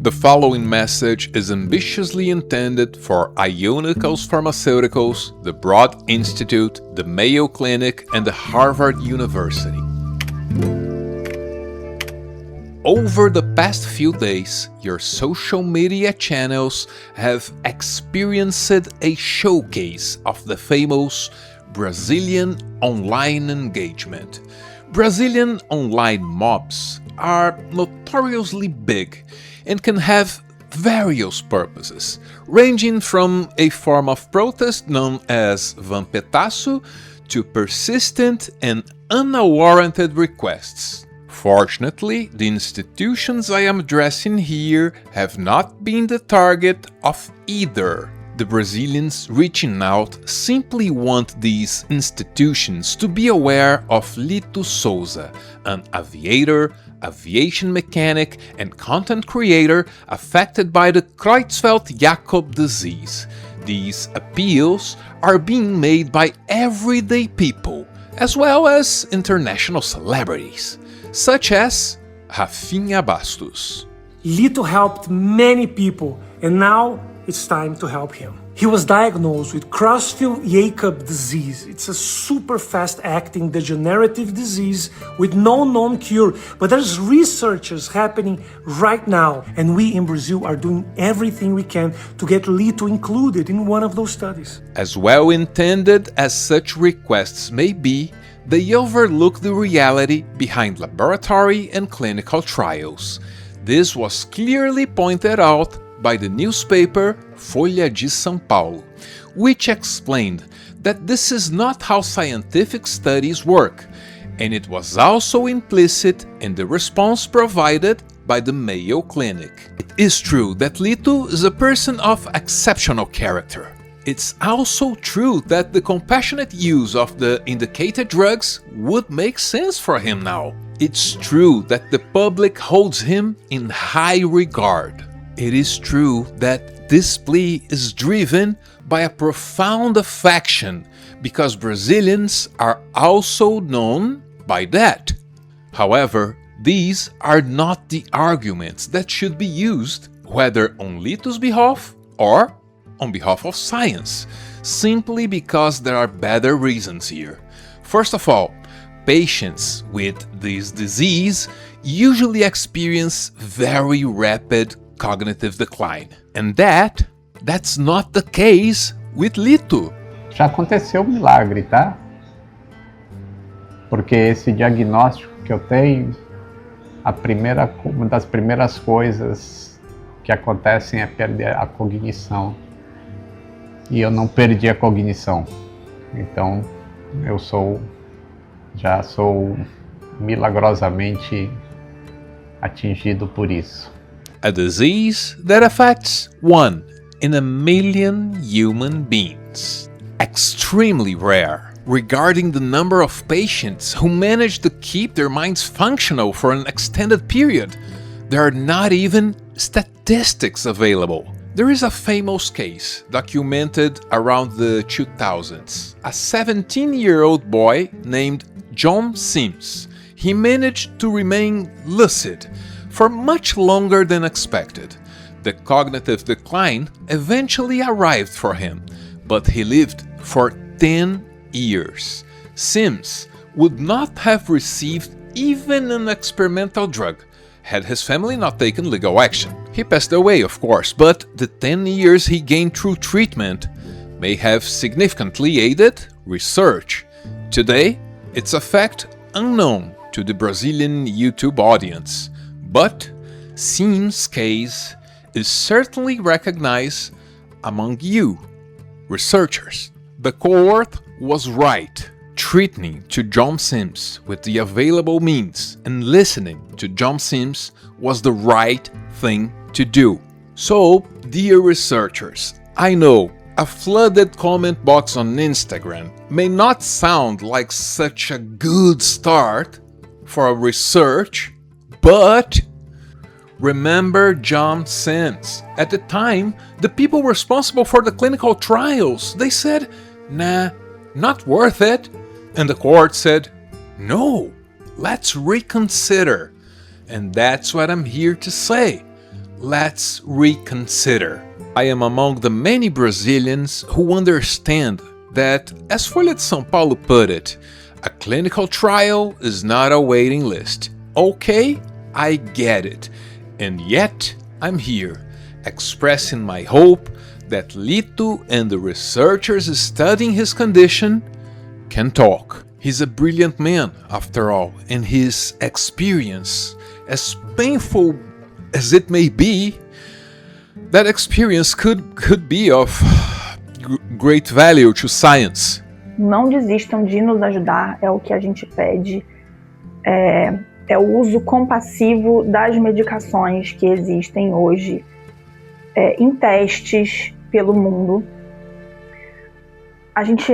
The following message is ambitiously intended for Ionicals Pharmaceuticals, the Broad Institute, the Mayo Clinic, and the Harvard University. Over the past few days, your social media channels have experienced a showcase of the famous Brazilian online engagement. Brazilian online mobs are notoriously big and can have various purposes, ranging from a form of protest known as vampetaço to persistent and unwarranted requests. Fortunately, the institutions I am addressing here have not been the target of either. The Brazilians reaching out simply want these institutions to be aware of Lito Souza, an aviator, aviation mechanic, and content creator affected by the Creutzfeldt-Jakob disease. These appeals are being made by everyday people, as well as international celebrities, such as Rafinha Bastos. Lito helped many people, and now it's time to help him. He was diagnosed with Creutzfeldt-Jakob disease. It's a super fast-acting degenerative disease with no known cure, but there's researches happening right now, and we in Brazil are doing everything we can to get Lito included in one of those studies. As well-intended as such requests may be, they overlook the reality behind laboratory and clinical trials. This was clearly pointed out by the newspaper Folha de São Paulo, which explained that this is not how scientific studies work, and it was also implicit in the response provided by the Mayo Clinic. It is true that Lito is a person of exceptional character. It's also true that the compassionate use of the indicated drugs would make sense for him now. It's true that the public holds him in high regard. It is true that this plea is driven by a profound affection because Brazilians are also known by that. However, these are not the arguments that should be used, whether on Lito's behalf or on behalf of science, simply because there are better reasons here. First of all, patients with this disease usually experience very rapid cognitive decline. And that's not the case with Lito. Já aconteceu um milagre, tá? Porque esse diagnóstico que eu tenho, uma das primeiras coisas que acontecem é perder a cognição. E eu não perdi a cognição. Então, já sou milagrosamente atingido por isso. A disease that affects 1 in a million human beings. Extremely rare. Regarding the number of patients who manage to keep their minds functional for an extended period, there are not even statistics available. There is a famous case documented around the 2000s. A 17-year-old boy named John Sims. He managed to remain lucid for much longer than expected. The cognitive decline eventually arrived for him, but he lived for 10 years. Sims would not have received even an experimental drug had his family not taken legal action. He passed away, of course, but the 10 years he gained through treatment may have significantly aided research. Today, it's a fact unknown to the Brazilian YouTube audience. But Sims' case is certainly recognized among you, researchers. The cohort was right. Treating to John Sims with the available means and listening to John Sims was the right thing to do. So, dear researchers, I know a flooded comment box on Instagram may not sound like such a good start for a research, but remember John Sims. At the time, the people responsible for the clinical trials, they said, nah, not worth it. And the court said, no, let's reconsider. And that's what I'm here to say. let's reconsider. I am among the many Brazilians who understand that, as Folha de São Paulo put it, a clinical trial is not a waiting list. Okay, I get it. And yet, I'm here, expressing my hope that Lito and the researchers studying his condition can talk. He's a brilliant man, after all, and his experience, as painful as it may be, that experience could be of great value to science. Não desistam de nos ajudar, é o que a gente pede. É o uso compassivo das medicações que existem hoje em testes pelo mundo. A gente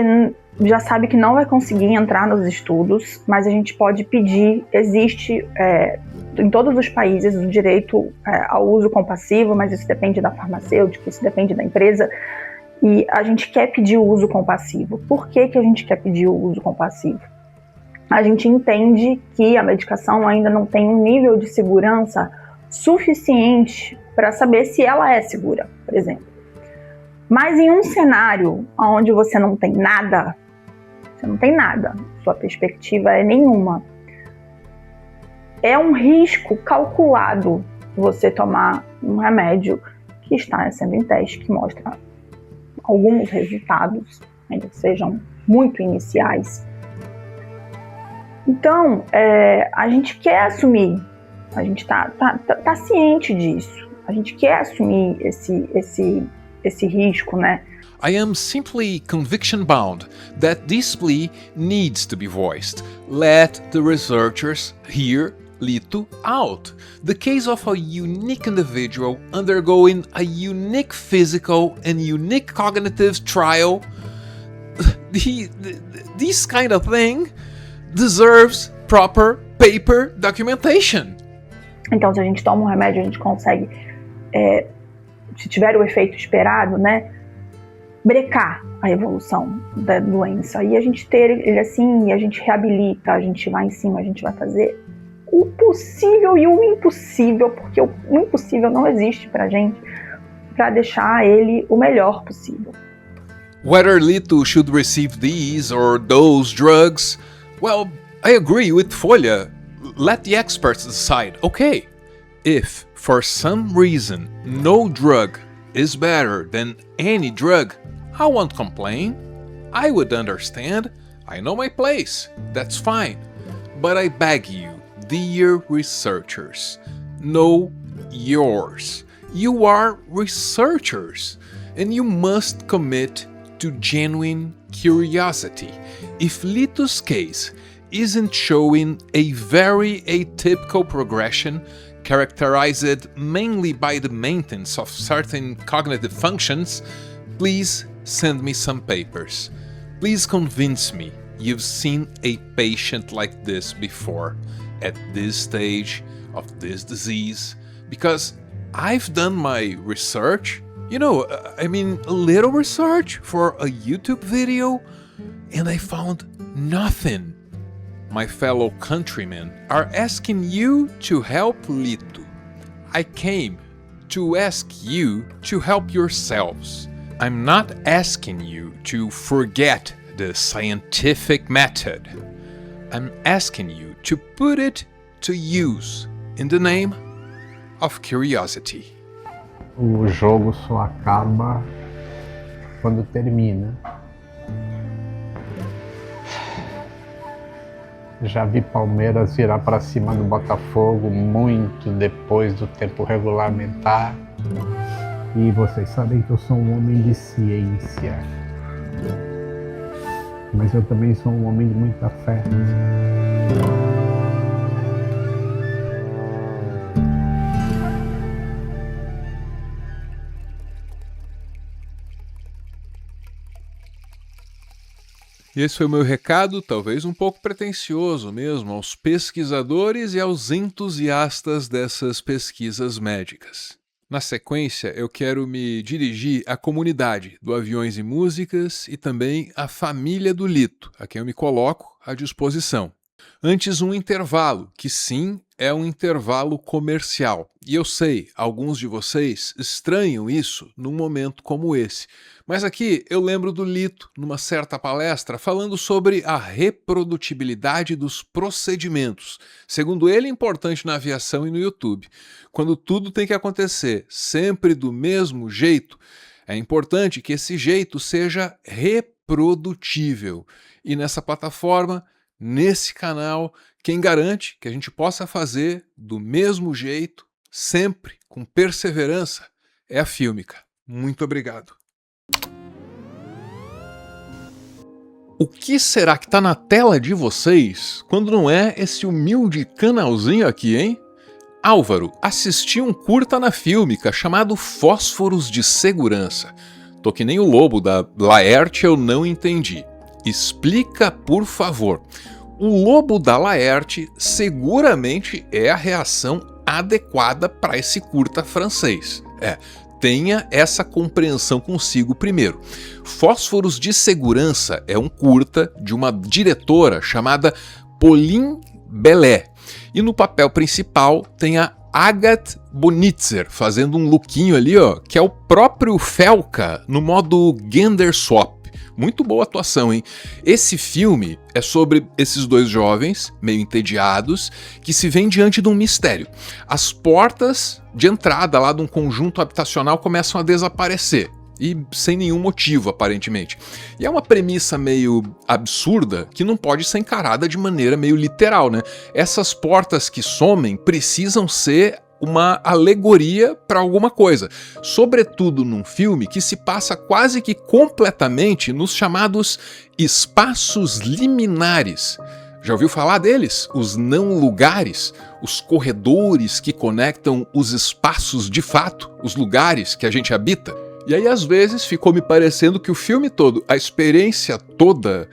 já sabe que não vai conseguir entrar nos estudos, mas a gente pode pedir, existe em todos os países o direito ao uso compassivo, mas isso depende da farmacêutica, isso depende da empresa, e a gente quer pedir o uso compassivo. Por que a gente quer pedir o uso compassivo? A gente entende que a medicação ainda não tem um nível de segurança suficiente para saber se ela é segura, por exemplo. Mas em um cenário onde você não tem nada, sua perspectiva é nenhuma, é um risco calculado você tomar um remédio que está sendo em teste, que mostra alguns resultados, ainda que sejam muito iniciais. Então, a gente quer assumir, a gente tá ciente disso, a gente quer assumir esse risco, né? I am simply conviction-bound that this plea needs to be voiced. Let the researchers hear Lito out. The case of a unique individual undergoing a unique physical and unique cognitive trial. This kind of thing deserves proper paper documentation. Então, se a gente toma um remédio, a gente consegue, se tiver o efeito esperado, né, brecar a evolução da doença. E a gente ter ele assim, e a gente reabilita, a gente vai em cima, a gente vai fazer o possível e o impossível, porque o impossível não existe pra gente, para deixar ele o melhor possível. Whether Lito should receive these or those drugs, well, I agree with Folha. Let the experts decide. Okay, if for some reason no drug is better than any drug, I won't complain. I would understand. I know my place. That's fine. But I beg you, dear researchers, know yours. You are researchers, and you must commit to genuine curiosity. If Lito's case isn't showing a very atypical progression characterized mainly by the maintenance of certain cognitive functions, please send me some papers. Please convince me you've seen a patient like this before, at this stage of this disease, because I've done my research, a little research for a YouTube video, and I found nothing. My fellow countrymen are asking you to help Lito. I came to ask you to help yourselves. I'm not asking you to forget the scientific method. I'm asking you to put it to use in the name of curiosity. O jogo só acaba quando termina. Já vi Palmeiras virar para cima do Botafogo muito depois do tempo regulamentar. E vocês sabem que eu sou um homem de ciência. Mas eu também sou um homem de muita fé. E esse foi o meu recado, talvez um pouco pretensioso mesmo, aos pesquisadores e aos entusiastas dessas pesquisas médicas. Na sequência, eu quero me dirigir à comunidade do Aviões e Músicas e também à família do Lito, a quem eu me coloco à disposição. Antes, um intervalo, que sim, é um intervalo comercial. E eu sei, alguns de vocês estranham isso num momento como esse. Mas aqui eu lembro do Lito, numa certa palestra, falando sobre a reprodutibilidade dos procedimentos. Segundo ele, importante na aviação e no YouTube. Quando tudo tem que acontecer sempre do mesmo jeito, é importante que esse jeito seja reprodutível. E nessa plataforma, nesse canal, quem garante que a gente possa fazer do mesmo jeito, sempre, com perseverança, é a Fílmica. Muito obrigado. O que será que está na tela de vocês quando não é esse humilde canalzinho aqui, hein? Álvaro, assisti um curta na Fílmica chamado Fósforos de Segurança. Tô que nem o lobo da Laerte, eu não entendi. Explica, por favor. O lobo da Laerte seguramente é a reação adequada para esse curta francês. Tenha essa compreensão consigo primeiro. Fósforos de Segurança é um curta de uma diretora chamada Pauline Bellet. E no papel principal tem a Agathe Bonitzer, fazendo um lookinho ali, ó, que é o próprio Felka no modo gender swap. Muito boa atuação, hein? Esse filme é sobre esses dois jovens, meio entediados, que se veem diante de um mistério. As portas de entrada lá de um conjunto habitacional começam a desaparecer. E sem nenhum motivo, aparentemente. E é uma premissa meio absurda que não pode ser encarada de maneira meio literal, né? Essas portas que somem precisam ser uma alegoria para alguma coisa, sobretudo num filme que se passa quase que completamente nos chamados espaços liminares. Já ouviu falar deles? Os não lugares, os corredores que conectam os espaços de fato, os lugares que a gente habita. E aí às vezes ficou me parecendo que o filme todo, a experiência toda,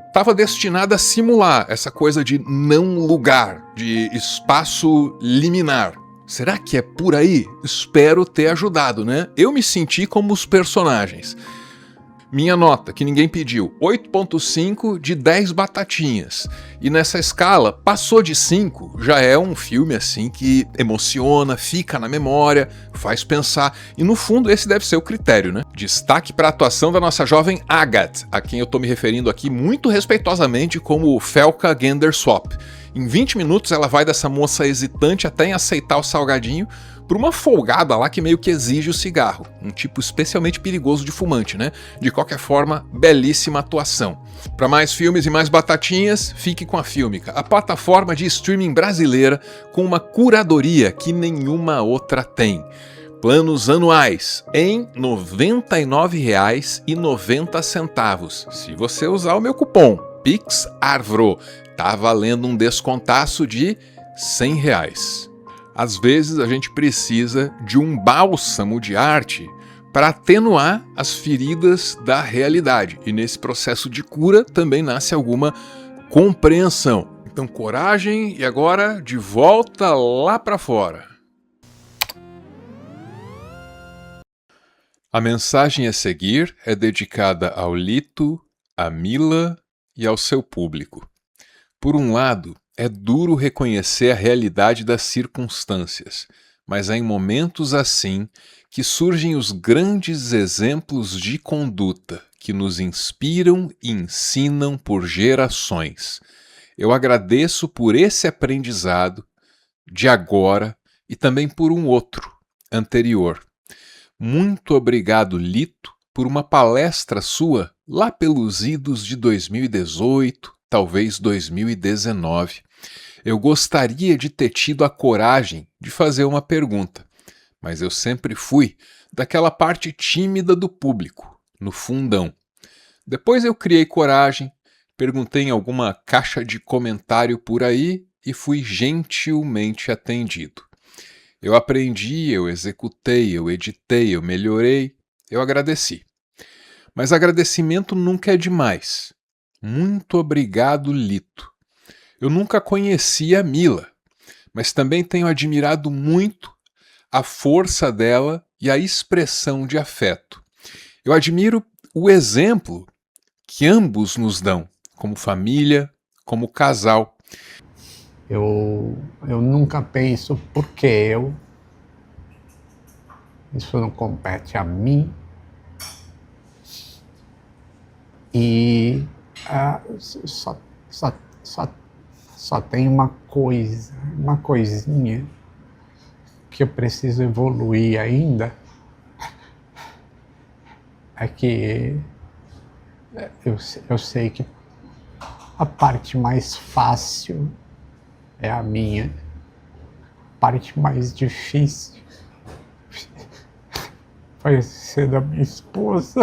estava destinada a simular essa coisa de não lugar, de espaço liminar. Será que é por aí? Espero ter ajudado, né? Eu me senti como os personagens. Minha nota, que ninguém pediu, 8.5 de 10 batatinhas. E nessa escala, passou de 5, já é um filme assim que emociona, fica na memória, faz pensar. E no fundo esse deve ser o critério, né? Destaque para a atuação da nossa jovem Agathe, a quem eu tô me referindo aqui muito respeitosamente como Felka Gender Swap. Em 20 minutos ela vai dessa moça hesitante até em aceitar o salgadinho por uma folgada lá que meio que exige o cigarro. Um tipo especialmente perigoso de fumante, né? De qualquer forma, belíssima atuação. Para mais filmes e mais batatinhas, fique com a Fílmica, a plataforma de streaming brasileira com uma curadoria que nenhuma outra tem. Planos anuais em R$ 99,90. Se você usar o meu cupom PIXARVRO, tá valendo um descontaço de R$ 100. Às vezes a gente precisa de um bálsamo de arte para atenuar as feridas da realidade. E nesse processo de cura também nasce alguma compreensão. Então coragem e agora de volta lá para fora. A mensagem a seguir é dedicada ao Lito, a Mila e ao seu público. Por um lado, é duro reconhecer a realidade das circunstâncias, mas é em momentos assim que surgem os grandes exemplos de conduta que nos inspiram e ensinam por gerações. Eu agradeço por esse aprendizado de agora e também por um outro, anterior. Muito obrigado, Lito, por uma palestra sua lá pelos idos de 2018, talvez 2019. Eu gostaria de ter tido a coragem de fazer uma pergunta, mas eu sempre fui daquela parte tímida do público, no fundão. Depois eu criei coragem, perguntei em alguma caixa de comentário por aí e fui gentilmente atendido. Eu aprendi, eu executei, eu editei, eu melhorei, eu agradeci. Mas agradecimento nunca é demais. Muito obrigado, Lito. Eu nunca conheci a Mila, mas também tenho admirado muito a força dela e a expressão de afeto. Eu admiro o exemplo que ambos nos dão, como família, como casal. Eu nunca penso por que eu. Isso não compete a mim. E só tem uma coisinha que eu preciso evoluir ainda. É que eu sei que a parte mais fácil é a minha. A parte mais difícil vai ser da minha esposa.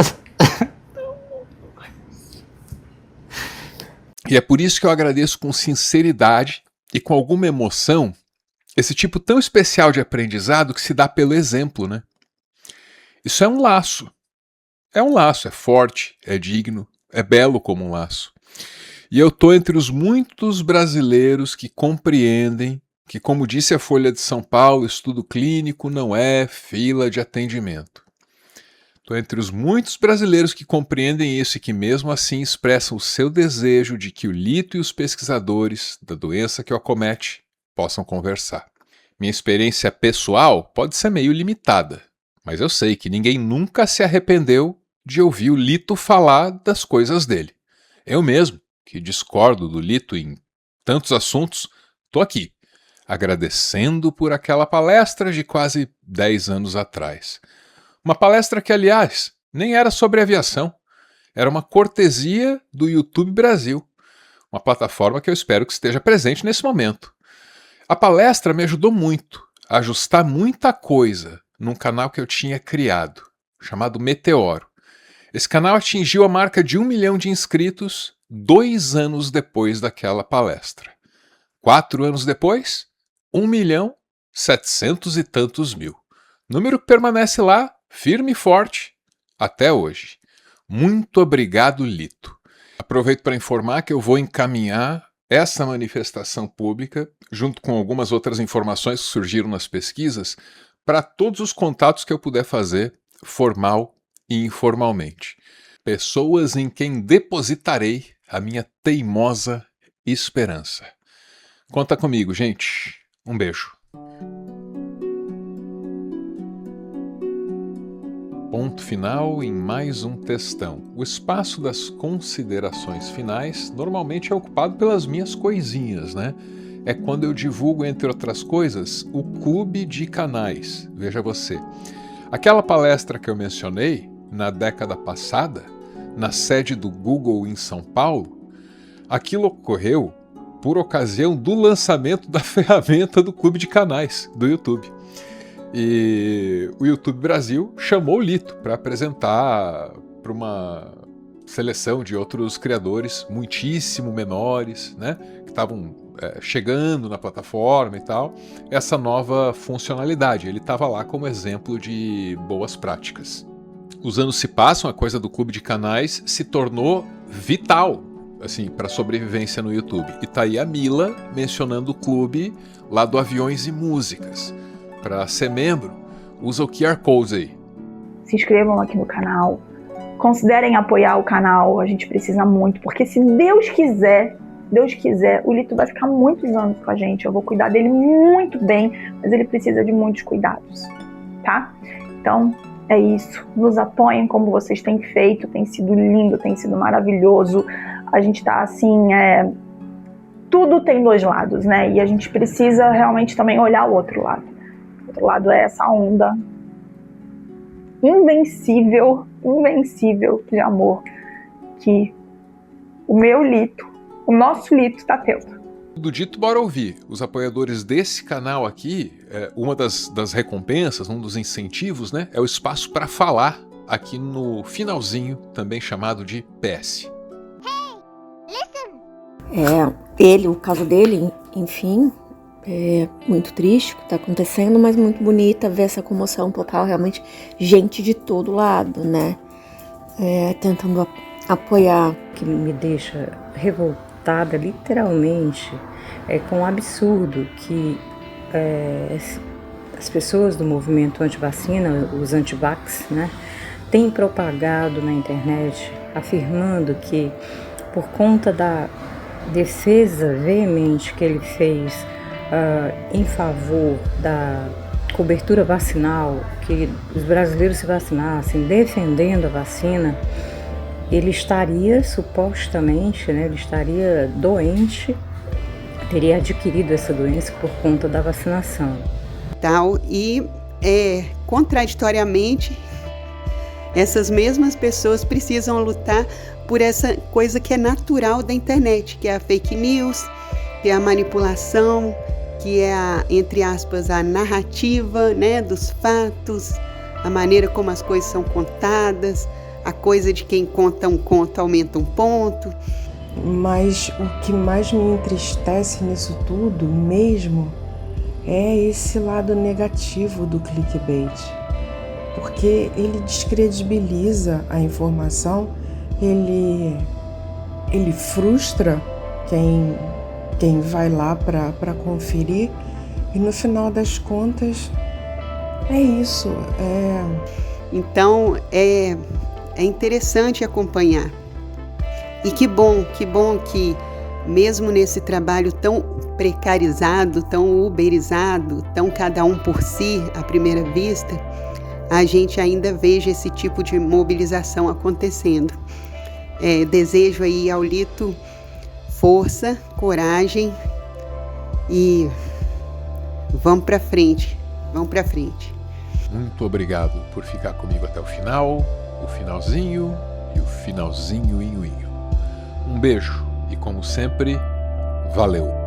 E é por isso que eu agradeço com sinceridade e com alguma emoção esse tipo tão especial de aprendizado que se dá pelo exemplo, né? Isso é um laço. É um laço, é forte, é digno, é belo como um laço. E eu estou entre os muitos brasileiros que compreendem que, como disse a Folha de São Paulo, estudo clínico não é fila de atendimento. Estou entre os muitos brasileiros que compreendem isso e que mesmo assim expressam o seu desejo de que o Lito e os pesquisadores da doença que o acomete possam conversar. Minha experiência pessoal pode ser meio limitada, mas eu sei que ninguém nunca se arrependeu de ouvir o Lito falar das coisas dele. Eu mesmo, que discordo do Lito em tantos assuntos, estou aqui, agradecendo por aquela palestra de quase 10 anos atrás. Uma palestra que, aliás, nem era sobre aviação. Era uma cortesia do YouTube Brasil, uma plataforma que eu espero que esteja presente nesse momento. A palestra me ajudou muito a ajustar muita coisa num canal que eu tinha criado, chamado Meteoro. Esse canal atingiu a marca de 1 milhão de inscritos 2 anos depois daquela palestra. 4 anos depois, 1.700.000 e tantos mil. Número que permanece lá, firme e forte, até hoje. Muito obrigado, Lito. Aproveito para informar que eu vou encaminhar essa manifestação pública, junto com algumas outras informações que surgiram nas pesquisas, para todos os contatos que eu puder fazer, formal e informalmente. Pessoas em quem depositarei a minha teimosa esperança. Conta comigo, gente. Um beijo. Ponto final em mais um textão. O espaço das considerações finais normalmente é ocupado pelas minhas coisinhas, né? É quando eu divulgo, entre outras coisas, o clube de canais. Veja você. Aquela palestra que eu mencionei, na década passada, na sede do Google em São Paulo, aquilo ocorreu por ocasião do lançamento da ferramenta do clube de canais do YouTube. E o YouTube Brasil chamou o Lito para apresentar para uma seleção de outros criadores muitíssimo menores, né, que estavam chegando na plataforma e tal, essa nova funcionalidade. Ele estava lá como exemplo de boas práticas. Os anos se passam, a coisa do clube de canais se tornou vital, assim, para a sobrevivência no YouTube. E tá aí a Mila mencionando o clube lá do Aviões e Músicas. Para ser membro, usa o QR Code aí. Se inscrevam aqui no canal, considerem apoiar o canal, a gente precisa muito, porque se Deus quiser, o Lito vai ficar muitos anos com a gente, eu vou cuidar dele muito bem, mas ele precisa de muitos cuidados, tá? Então, é isso, nos apoiem como vocês têm feito, tem sido lindo, tem sido maravilhoso, a gente tá assim, tudo tem dois lados, né? E a gente precisa realmente também olhar o outro lado. O outro lado é essa onda invencível de amor que o meu Lito, o nosso Lito tá tendo. Do dito, bora ouvir. Os apoiadores desse canal aqui, uma das recompensas, um dos incentivos, né, é o espaço para falar aqui no finalzinho, também chamado de PS. O caso dele, enfim, é muito triste o que está acontecendo, mas muito bonita ver essa comoção total, realmente gente de todo lado, né, tentando apoiar. O que me deixa revoltada, literalmente, com o absurdo que as pessoas do movimento anti-vacina, os anti-vax, né, têm propagado na internet, afirmando que por conta defesa veemente que ele fez em favor da cobertura vacinal, que os brasileiros se vacinassem, defendendo a vacina, ele estaria supostamente, né, ele estaria doente, teria adquirido essa doença por conta da vacinação. E, contraditoriamente, essas mesmas pessoas precisam lutar por essa coisa que é natural da internet, que é a fake news, que é a manipulação, que é entre aspas, a narrativa, né, dos fatos, a maneira como as coisas são contadas, a coisa de quem conta um conto aumenta um ponto. Mas o que mais me entristece nisso tudo mesmo é esse lado negativo do clickbait, porque ele descredibiliza a informação, ele frustra quem vai lá para conferir, e no final das contas é isso. Então é interessante acompanhar. E que bom que mesmo nesse trabalho tão precarizado, tão uberizado, tão cada um por si à primeira vista, a gente ainda veja esse tipo de mobilização acontecendo. Desejo aí ao Lito força, coragem e vamos para frente. Muito obrigado por ficar comigo até o final, o finalzinho e o finalzinho. Um beijo e, como sempre, valeu!